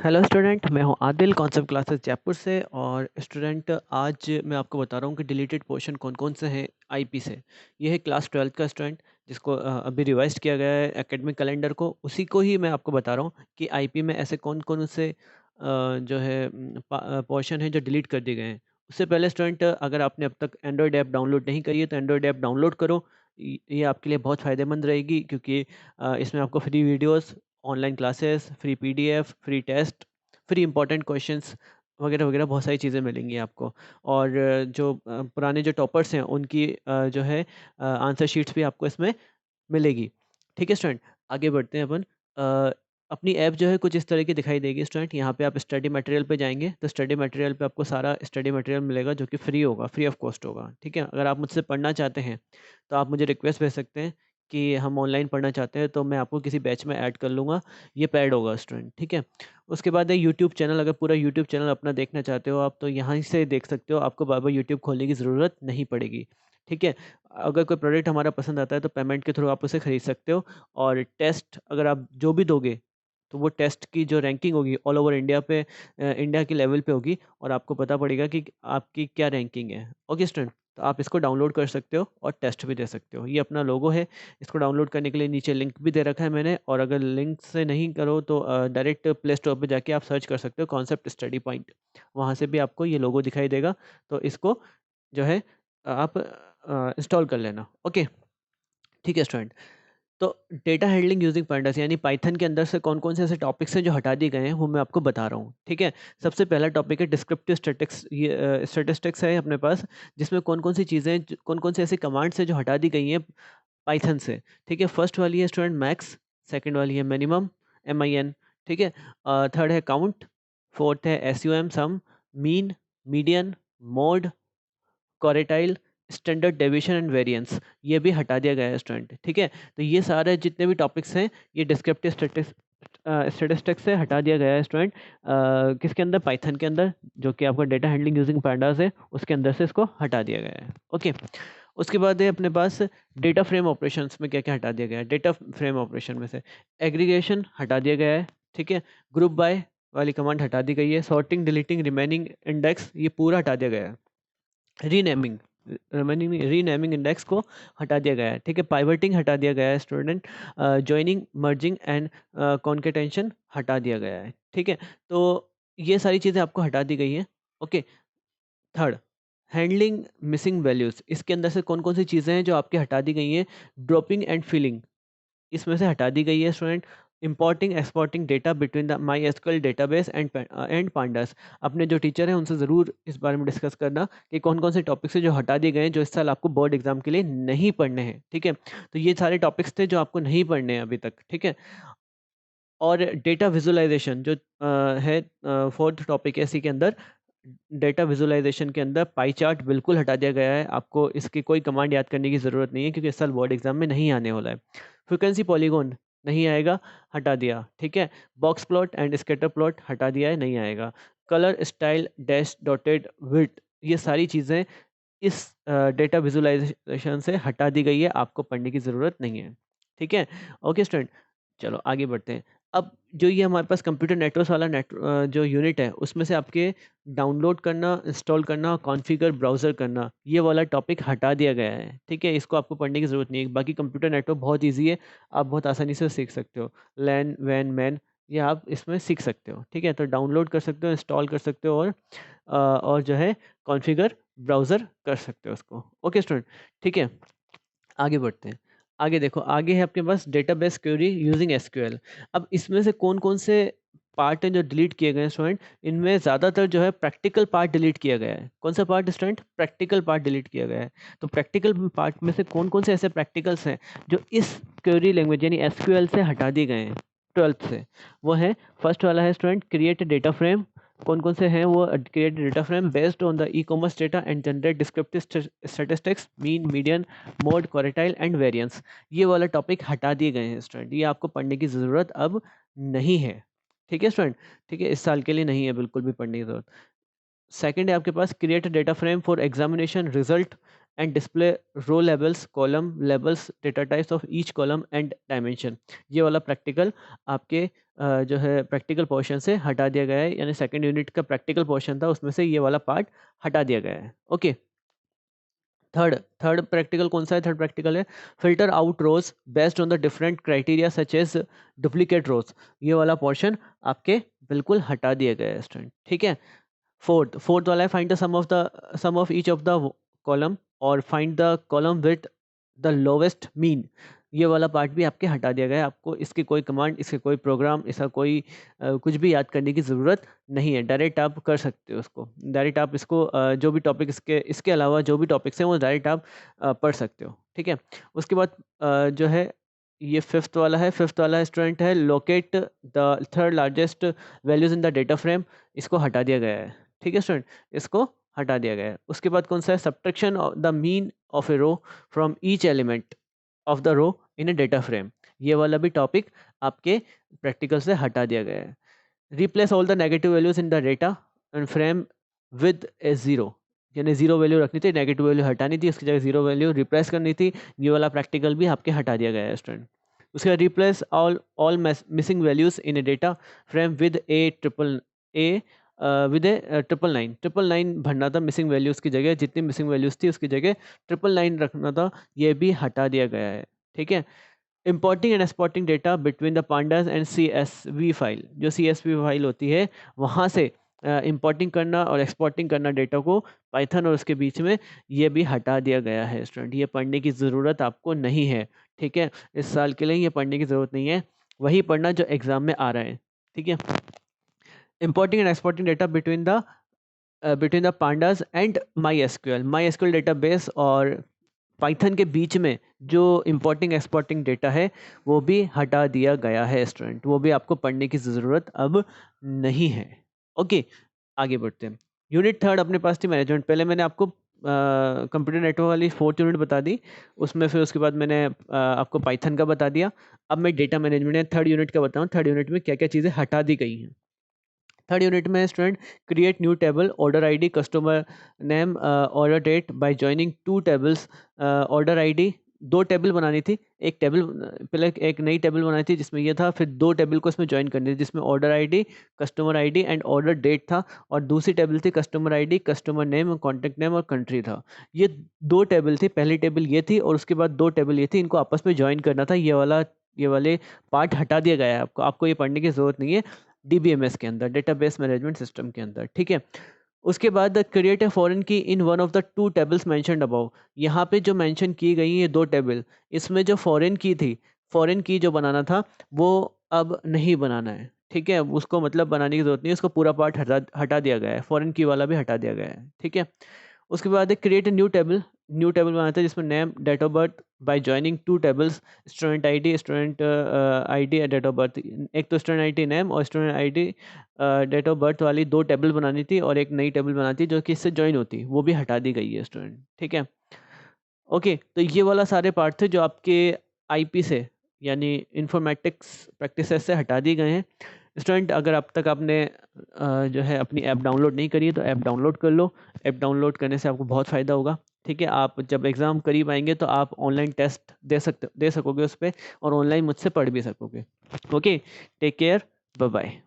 Hello student, मैं हूं Adil concept classes Jaipur से। और स्टूडेंट, आज मैं आपको बता रहा हूं कि डिलीटेड पोर्शन कौन कौन से हैं आईपी से। ये है क्लास 12 का स्टूडेंट, जिसको अभी रिवाइज किया गया है एकेडमिक कैलेंडर को। उसी को ही मैं आपको बता रहा हूं कि आईपी में ऐसे कौन कौन से जो है पोर्शन है जो डिलीट कर दिए गए हैं। उससे पहले स्टूडेंट, अगर आपने अब तक एंड्रॉयड ऐप डाउनलोड नहीं करी है तो एंड्रॉयड ऐप डाउनलोड करो। ये आपके लिए बहुत फ़ायदेमंद रहेगी, क्योंकि इसमें आपको free videos, online classes, free PDF, free test, free important questions वगैरह वगैरह बहुत सारी चीज़ें मिलेंगी आपको। और जो पुराने जो टॉपर्स हैं उनकी जो है आंसर शीट्स भी आपको इसमें मिलेगी। ठीक है स्टूडेंट, आगे बढ़ते हैं अपन। अ, अपनी ऐप जो है कुछ इस तरह की दिखाई देगी स्टूडेंट। यहाँ पे आप स्टडी मटेरियल पे जाएंगे तो स्टडी मटेरियल पे आपको सारा स्टडी मटेरियल मिलेगा, जो कि फ्री होगा, फ्री ऑफ कॉस्ट होगा। ठीक है, अगर आप मुझसे पढ़ना चाहते हैं तो आप मुझे रिक्वेस्ट भेज सकते हैं कि हम ऑनलाइन पढ़ना चाहते हैं, तो मैं आपको किसी बैच में ऐड कर लूँगा। ये पेड होगा स्टूडेंट, ठीक है। उसके बाद है यूट्यूब चैनल। अगर पूरा यूट्यूब चैनल अपना देखना चाहते हो आप, तो यहाँ से देख सकते हो, आपको बार बार यूट्यूब खोलने की ज़रूरत नहीं पड़ेगी। ठीक है, अगर कोई प्रोडक्ट हमारा पसंद आता है तो पेमेंट के थ्रू आप उसे खरीद सकते हो। और टेस्ट अगर आप जो भी दोगे, तो वो टेस्ट की जो रैंकिंग होगी ऑल ओवर इंडिया पे, इंडिया के लेवल पे होगी, और आपको पता पड़ेगा कि आपकी क्या रैंकिंग है। ओके स्टूडेंट, तो आप इसको डाउनलोड कर सकते हो और टेस्ट भी दे सकते हो। ये अपना लोगो है। इसको डाउनलोड करने के लिए नीचे लिंक भी दे रखा है मैंने, और अगर लिंक से नहीं करो तो डायरेक्ट प्ले स्टोर पे जाके आप सर्च कर सकते हो कॉन्सेप्ट स्टडी पॉइंट। वहाँ से भी आपको ये लोगो दिखाई देगा। तो इसको जो है आप इंस्टॉल कर लेना। ओके, ठीक है स्टूडेंट। तो डेटा हैंडलिंग यूजिंग pandas यानी पाइथन के अंदर से कौन कौन से ऐसे टॉपिक्स हैं जो हटा दिए गए हैं, वो मैं आपको बता रहा हूँ। ठीक है, सबसे पहला टॉपिक है डिस्क्रिप्टिव स्टैटिक्स। ये स्टैटिस्टिक्स है अपने पास, जिसमें कौन कौन सी चीज़ें, कौन कौन से ऐसी कमांड्स हैं जो हटा दी गई हैं पाइथन से। ठीक है, फर्स्ट वाली है स्टूडेंट मैक्स, सेकंड वाली है मिनिमम, MIN। ठीक है, थर्ड है काउंट, फोर्थ है SUM sum, mean, median, mode, quartile, standard deviation and variance, ये भी हटा दिया गया है स्टूडेंट। ठीक है, तो ये सारे जितने भी टॉपिक्स हैं, ये डिस्क्रिप्टिव स्टैटिस्टिक्स से हटा दिया गया है स्टूडेंट। किसके अंदर? पाइथन के अंदर, जो कि आपका डेटा हैंडलिंग यूजिंग pandas है, उसके अंदर से इसको हटा दिया गया है। ओके, उसके बाद है अपने पास डेटा फ्रेम ऑपरेशंस में क्या क्या हटा दिया गया है। डेटा फ्रेम ऑपरेशन में से एग्रीगेशन हटा दिया गया है। ठीक है, ग्रुप बाय वाली कमांड हटा दी गई है। सॉर्टिंग, डिलीटिंग, रिमेनिंग इंडेक्स, ये पूरा हटा दिया गया है। रीनेमिंग, रिमेनिंग रीनेमिंग इंडेक्स को हटा दिया गया है। ठीक है, पाइवटिंग हटा दिया गया है स्टूडेंट। जॉइनिंग, मर्जिंग एंड कॉन्केटेंशन हटा दिया गया है। ठीक है, तो ये सारी चीज़ें आपको हटा दी गई हैं। Okay, third, handling missing values. इसके अंदर से कौन कौन सी चीज़ें हैं जो आपकी हटा दी गई हैं? ड्रॉपिंग एंड फिलिंग, इसमें से हटा दी गई है student. Importing exporting data between the my SQL database and pandas. अपने जो टीचर हैं उनसे ज़रूर इस बारे में डिस्कस करना कि कौन कौन से टॉपिक्स हैं जो हटा दिए गए हैं, जो इस साल आपको बोर्ड एग्जाम के लिए नहीं पढ़ने हैं। ठीक है, तो ये सारे टॉपिक्स थे जो आपको नहीं पढ़ने हैं अभी तक। ठीक है, और डेटा विजुअलाइजेशन जो है, फोर्थ टॉपिक है इसी के अंदर। डेटा विजुअलाइजेशन के अंदर पाई चार्ट बिल्कुल हटा दिया गया है। आपको इसकी कोई कमांड याद करने की ज़रूरत नहीं है, क्योंकि इस साल बोर्ड एग्जाम में नहीं आने वाला है। फ्रिक्वेंसी पॉलीगॉन नहीं आएगा, हटा दिया। ठीक है, box plot and scatter plot हटा दिया है, नहीं आएगा। Colour style dash dotted width, ये सारी चीज़ें इस डेटा विजुअलाइजेशन से हटा दी गई है, आपको पढ़ने की ज़रूरत नहीं है। ठीक है, ओके स्टूडेंट, चलो आगे बढ़ते हैं। अब जो ये हमारे पास कंप्यूटर नेटवर्क्स वाला जो यूनिट है, उसमें से आपके डाउनलोड करना, इंस्टॉल करना, कॉन्फ़िगर, ब्राउज़र करना, ये वाला टॉपिक हटा दिया गया है। ठीक है, इसको आपको पढ़ने की ज़रूरत नहीं है। बाकी कंप्यूटर नेटवर्क बहुत ईज़ी है, आप बहुत आसानी से सीख सकते हो। लैन, वैन, मैन, ये आप इसमें सीख सकते हो। ठीक है, तो डाउनलोड कर सकते हो, इंस्टॉल कर सकते हो, और जो है कॉन्फ़िगर, ब्राउज़र कर सकते हो उसको। ओके स्टूडेंट, ठीक है, आगे बढ़ते हैं। आगे देखो, आगे है आपके पास डेटाबेस क्वेरी यूजिंग एसक्यूएल। अब इसमें से कौन-कौन से पार्ट हैं जो डिलीट किए गए हैं स्टूडेंट? इनमें ज़्यादातर जो है प्रैक्टिकल पार्ट डिलीट किया गया है। कौन सा part student? Practical part delete किया गया है। तो प्रैक्टिकल पार्ट में से कौन-कौन से ऐसे प्रैक्टिकल्स हैं जो इस क्वेरी लैंग्वेज यानी एसक्यूएल से हटा दिए गए हैं 12th से? वो है, फर्स्ट वाला है स्टूडेंट क्रिएट डेटा फ्रेम। कौन-कौन से हैं वो? Create data frame based on the e-commerce data and generate descriptive statistics, mean, median, mode, quartile and variance. ये वाला टॉपिक हटा दिए गए हैं स्टूडेंट, ये आपको पढ़ने की ज़रूरत अब नहीं है। ठीक है स्टूडेंट, ठीक है, इस साल के लिए नहीं है बिल्कुल भी पढ़ने की ज़रूरत। सेकंड है आपके पास create data frame for examination result and display row levels, column levels, data types of each column and dimension. ये वाला प्रैक्टिकल आपके जो है प्रैक्टिकल पोर्शन से हटा दिया गया है, यानी सेकंड यूनिट का प्रैक्टिकल पोर्शन था उसमें से ये वाला पार्ट हटा दिया गया है। ओके, थर्ड थर्ड प्रैक्टिकल कौन सा है? थर्ड प्रैक्टिकल है filter out rows based on the different criteria such as duplicate rows. ये वाला पोर्शन आपके बिल्कुल हटा दिया गया है स्टूडेंट, ठीक है। फोर्थ वाला है find the sum of each of the column और find the column with the lowest mean. ये वाला पार्ट भी आपके हटा दिया गया है। आपको इसकी कोई कमांड, इसके कोई प्रोग्राम, इसका कोई कुछ भी याद करने की ज़रूरत नहीं है। डायरेक्ट आप कर सकते हो उसको, डायरेक्ट आप इसको जो भी टॉपिक इसके अलावा जो भी टॉपिक्स हैं वो डायरेक्ट आप पढ़ सकते हो, ठीक है। उसके बाद जो है ये फिफ्थ वाला है। फिफ्थ वाला स्टूडेंट है locate the third largest values in the data frame. इसको हटा दिया गया है, ठीक है स्टूडेंट, इसको हटा दिया गया है। उसके बाद कौन सा है? Subtraction of the mean of a row from each element of the row in a data frame. ये वाला भी टॉपिक आपके प्रैक्टिकल से हटा दिया गया है। Replace all the negative values in the data and frame with A zero, यानी जीरो वैल्यू रखनी थी, नेगेटिव वैल्यू हटानी थी, उसकी जगह जीरो वैल्यू रिप्लेस करनी थी। ये वाला प्रैक्टिकल भी आपके हटा दिया गया है स्टूडेंट। उसके बाद replace all missing values in a data frame with A triple A with A triple nine भरना था। मिसिंग वैल्यूज़ की जगह जितनी मिसिंग वैल्यूज़ थी उसकी जगह ट्रिपल नाइन रखना था। ये भी हटा दिया गया है, ठीक है। Importing and exporting data between the pandas and CSV file. जो CSV फाइल होती है वहाँ से इंपोर्टिंग करना और एक्सपोर्टिंग करना डेटा को पाइथन और उसके बीच में, ये भी हटा दिया गया है स्टूडेंट। ये पढ़ने की ज़रूरत आपको नहीं है, ठीक है। इस साल के लिए ये पढ़ने की ज़रूरत नहीं है, वही पढ़ना जो एग्ज़ाम में आ रहा है, ठीक है। Importing and exporting data between the pandas and my SQL database और पाइथन के बीच में जो इंपोर्टिंग एक्सपोर्टिंग डेटा है वो भी हटा दिया गया है स्टूडेंट। वो भी आपको पढ़ने की ज़रूरत अब नहीं है। ओके, आगे बढ़ते हैं। यूनिट थर्ड अपने पास थी मैनेजमेंट। पहले मैंने आपको कंप्यूटर नेटवर्क वाली फोर्थ यूनिट बता दी, उसमें फिर उसके बाद मैंने आपको पाइथन का बता दिया। अब मैं डेटा मैनेजमेंट थर्ड यूनिट का बताऊँ, थर्ड यूनिट में क्या क्या चीज़ें हटा दी गई हैं। थर्ड यूनिट में student create new table, order ID, customer name, order date by joining two tables. Order ID, दो टेबल बनानी थी। एक टेबल पहले एक नई टेबल बनाई थी जिसमें ये था, फिर दो टेबल को इसमें ज्वाइन करनी थी जिसमें order ID, customer ID and order date था। और दूसरी टेबल थी customer ID, customer name, contact name और कंट्री था। ये दो टेबल थी, पहली टेबल ये थी और उसके बाद दो टेबल ये थी, इनको आपस में ज्वाइन करना था। ये वाले पार्ट हटा दिया गया है। आपको ये पढ़ने की ज़रूरत नहीं है DBMS के अंदर, डेटाबेस मैनेजमेंट सिस्टम के अंदर, ठीक है। उसके बाद क्रिएट ए फॉरेन की in one of the two tables mentioned above. यहाँ पे जो मेंशन की गई है दो टेबल, इसमें जो फॉरेन की थी, फॉरेन की जो बनाना था वो अब नहीं बनाना है, ठीक है। उसको मतलब बनाने की जरूरत नहीं है, उसको पूरा पार्ट हटा दिया गया है, फॉरेन की वाला भी हटा दिया गया है, ठीक है। उसके बाद क्रिएट ए न्यू टेबल बनाता है जिसमें name, date of birth by joining two tables, student ID, student ID and date of birth. एक तो स्टूडेंट आईडी नेम और student ID date of birth वाली दो टेबल बनानी थी और एक नई टेबल बनानी थी जो कि इससे ज्वाइन होती, वो भी हटा दी गई है स्टूडेंट, ठीक है। ओके, तो ये वाला सारे पार्ट थे जो आपके आईपी से यानी इंफॉर्मेटिक्स प्रैक्टिसेस से हटा दिए गए हैं। स्टूडेंट, अगर अब तक आपने जो है अपनी ऐप डाउनलोड नहीं करी है तो ऐप डाउनलोड कर लो। ऐप डाउनलोड करने से आपको बहुत फ़ायदा होगा, ठीक है। आप जब एग्ज़ाम करीब आएंगे तो आप ऑनलाइन टेस्ट दे सकोगे उस पर, और ऑनलाइन मुझसे पढ़ भी सकोगे। Okay, take care, bye bye.